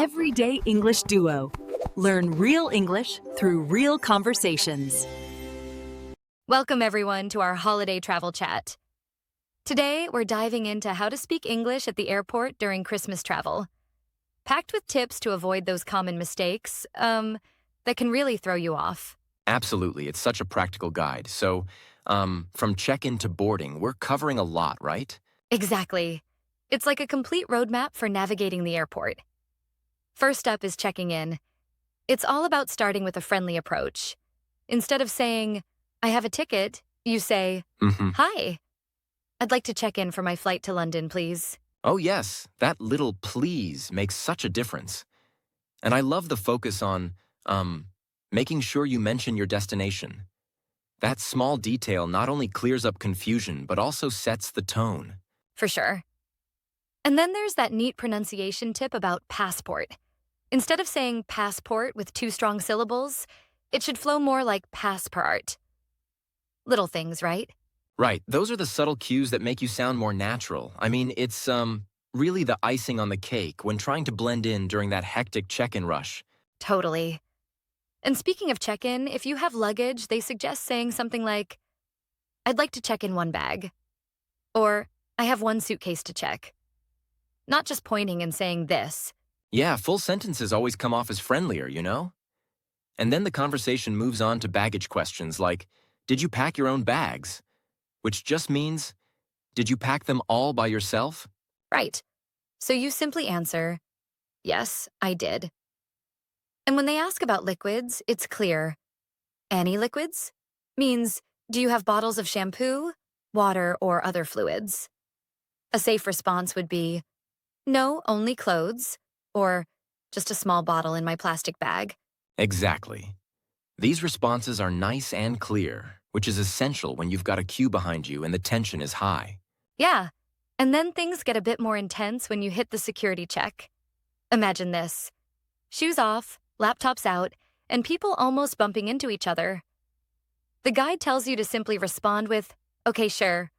everyday English duo. Learn real English through real conversations. Welcome, everyone, to our holiday travel chat. Today, we're diving into how to speak English at the airport during Christmas travel, packed with tips to avoid those common mistakes that can really throw you off. Absolutely. It's such a practical guide. So, from check-in to boarding, we're covering a lot, right? Exactly. It's like a complete roadmap for navigating the airport. First up is checking in. It's all about starting with a friendly approach. Instead of saying, "I have a ticket," you say, "Hi, I'd like to check in for my flight to London, please." Oh, yes. That little please makes such a difference. And I love the focus on, making sure you mention your destination. That small detail not only clears up confusion, but also sets the tone. For sure. And then there's that neat pronunciation tip about passport. Instead of saying passport with two strong syllables, it should flow more like passport. Little things, right? Right. Those are the subtle cues that make you sound more natural. I mean, it's, really the icing on the cake when trying to blend in during that hectic check-in rush. Totally. And speaking of check-in, if you have luggage, they suggest saying something like, "I'd like to check in one bag," or "I have one suitcase to check." Not just pointing and saying this. Yeah, full sentences always come off as friendlier, you know? And then the conversation moves on to baggage questions like, did you pack your own bags? Which just means, did you pack them all by yourself? Right. So you simply answer, "Yes, I did." And when they ask about liquids, it's clear. Any liquids? Means, do you have bottles of shampoo, water, or other fluids? A safe response would be, "No, only clothes," or "just a small bottle in my plastic bag." Exactly. These responses are nice and clear, which is essential when you've got a queue behind you and the tension is high. Yeah. And then things get a bit more intense when you hit the security check. Imagine this. Shoes off, laptops out, and people almost bumping into each other. The guide tells you to simply respond with, "Okay, sure,"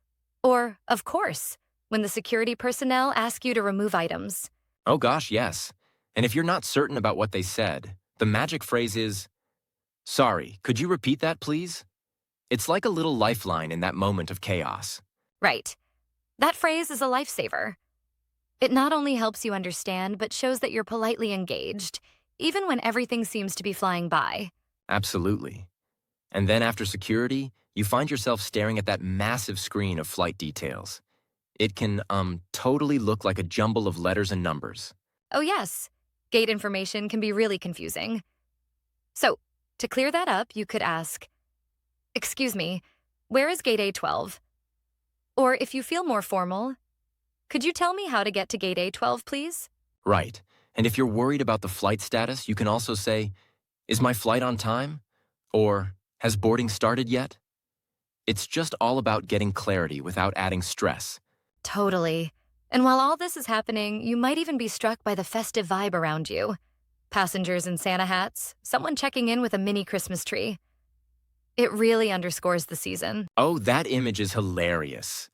or "Of course," when the security personnel ask you to remove items. Oh gosh, yes. And if you're not certain about what they said, the magic phrase is, sorry, could you repeat that, please? It's like a little lifeline in that moment of chaos. Right. That phrase is a lifesaver. It not only helps you understand, but shows that you're politely engaged, even when everything seems to be flying by. Absolutely. And then after security, you find yourself staring at that massive screen of flight details. It can, totally look like a jumble of letters and numbers. Oh, yes. Gate information can be really confusing. So, to clear that up, you could ask, "Excuse me, where is gate A12? Or if you feel more formal, "Could you tell me how to get to gate A12, please?" Right. And if you're worried about the flight status, you can also say, is my flight on time? Or, has boarding started yet? It's just all about getting clarity without adding stress. Totally. And while all this is happening, you might even be struck by the festive vibe around you. Passengers in Santa hats, someone checking in with a mini Christmas tree. It really underscores the season. Oh, that image is hilarious.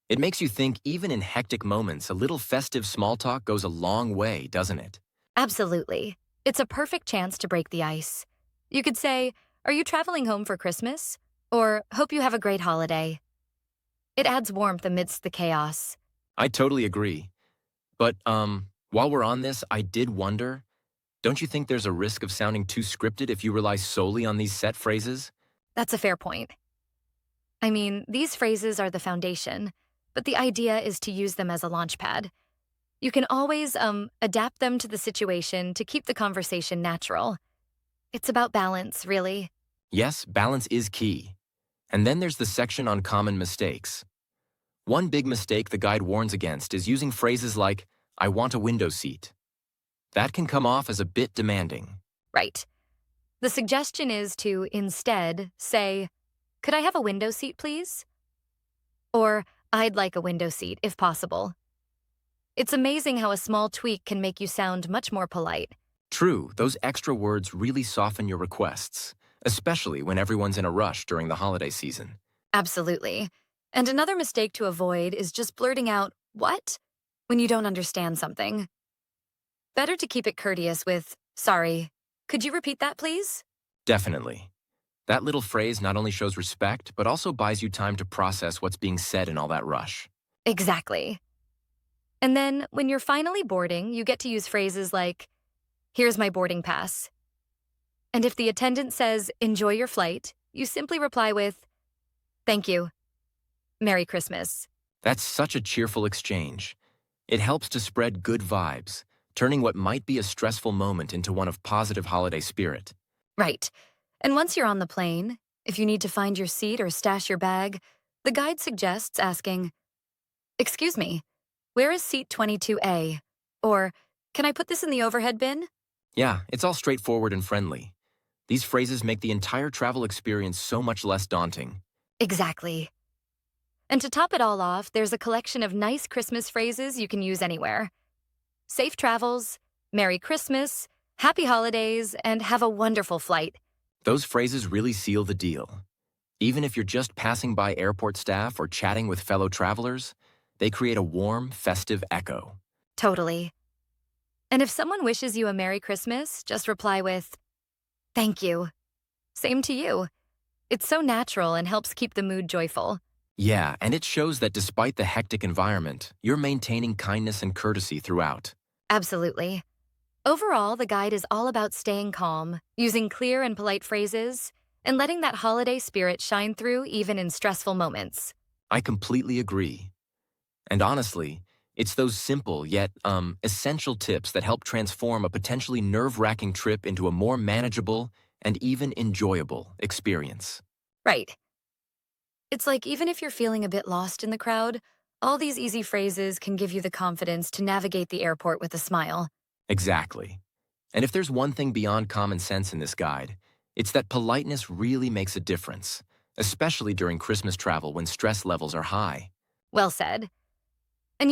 It makes you think even in hectic moments, a little festive small talk goes a long way, doesn't it? Absolutely. It's a perfect chance to break the ice. You could say, "Are you traveling home for Christmas?" Or, "Hope you have a great holiday." It adds warmth amidst the chaos. I totally agree. But, while we're on this, I did wonder, don't you think there's a risk of sounding too scripted if you rely solely on these set phrases? That's a fair point. I mean, these phrases are the foundation, but the idea is to use them as a launchpad. You can always adapt them to the situation to keep the conversation natural. It's about balance, really. Yes, balance is key. And then there's the section on common mistakes. One big mistake the guide warns against is using phrases like, I want a window seat. That can come off as a bit demanding. Right. The suggestion is to instead say, "Could I have a window seat, please?" Or, "I'd like a window seat, if possible." It's amazing how a small tweak can make you sound much more polite. True, those extra words really soften your requests, especially when everyone's in a rush during the holiday season. Absolutely. And another mistake to avoid is just blurting out, "What?" when you don't understand something. Better to keep it courteous with, sorry, could you repeat that, please? Definitely. That little phrase not only shows respect, but also buys you time to process what's being said in all that rush. Exactly. And then, when you're finally boarding, you get to use phrases like, here's my boarding pass. And if the attendant says, enjoy your flight, you simply reply with, thank you. Merry Christmas. That's such a cheerful exchange. It helps to spread good vibes, turning what might be a stressful moment into one of positive holiday spirit. Right. And once you're on the plane, if you need to find your seat or stash your bag, the guide suggests asking, excuse me, where is seat 22A? Or, can I put this in the overhead bin? Yeah, it's all straightforward and friendly. These phrases make the entire travel experience so much less daunting. Exactly. And to top it all off, there's a collection of nice Christmas phrases you can use anywhere. Safe travels, Merry Christmas, Happy Holidays, and have a wonderful flight. Those phrases really seal the deal. Even if you're just passing by airport staff or chatting with fellow travelers, they create a warm, festive echo. Totally. And if someone wishes you a Merry Christmas, just reply with, thank you. Same to you. It's so natural and helps keep the mood joyful. Yeah, and it shows that despite the hectic environment, you're maintaining kindness and courtesy throughout. Absolutely. Overall, the guide is all about staying calm, using clear and polite phrases, and letting that holiday spirit shine through even in stressful moments. I completely agree. And honestly, it's those simple yet essential tips that help transform a potentially nerve-wracking trip into a more manageable and even enjoyable experience. Right. It's like even if you're feeling a bit lost in the crowd, all these easy phrases can give you the confidence to navigate the airport with a smile. Exactly. And if there's one thing beyond common sense in this guide, it's that politeness really makes a difference, especially during Christmas travel when stress levels are high. Well said. And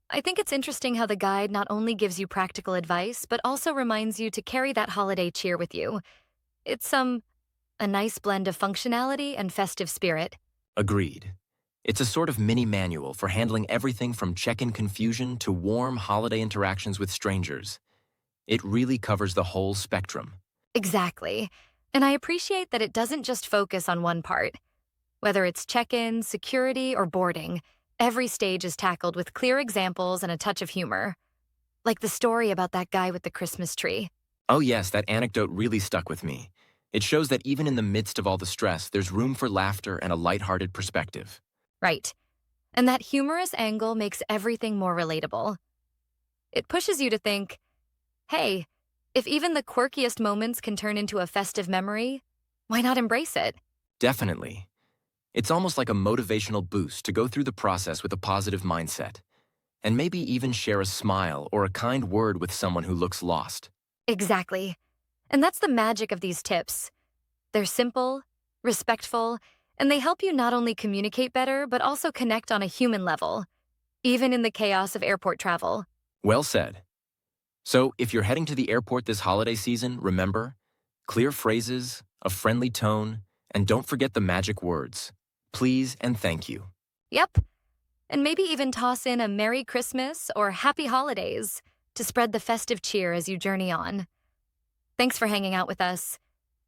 I think it's interesting how the guide not only gives you practical advice, but also reminds you to carry that holiday cheer with you. It's a nice blend of functionality and festive spirit. Agreed. It's a sort of mini manual for handling everything from check-in confusion to warm holiday interactions with strangers. It really covers the whole spectrum. Exactly. And I appreciate that it doesn't just focus on one part. Whether it's check-in, security, or boarding, every stage is tackled with clear examples and a touch of humor. Like the story about that guy with the Christmas tree. Oh yes, that anecdote really stuck with me. It shows that even in the midst of all the stress, there's room for laughter and a lighthearted perspective. Right. And that humorous angle makes everything more relatable. It pushes you to think, hey, if even the quirkiest moments can turn into a festive memory, why not embrace it? Definitely. It's almost like a motivational boost to go through the process with a positive mindset, and maybe even share a smile or a kind word with someone who looks lost. Exactly. And that's the magic of these tips. They're simple, respectful, and they help you not only communicate better, but also connect on a human level, even in the chaos of airport travel. Well said. So, if you're heading to the airport this holiday season, remember, clear phrases, a friendly tone, and don't forget the magic words. Please and thank you. Yep. And maybe even toss in a Merry Christmas or Happy Holidays to spread the festive cheer as you journey on. Thanks for hanging out with us.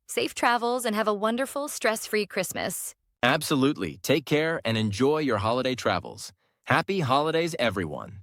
Safe travels and have a wonderful, stress-free Christmas. Absolutely. Take care and enjoy your holiday travels. Happy holidays, everyone.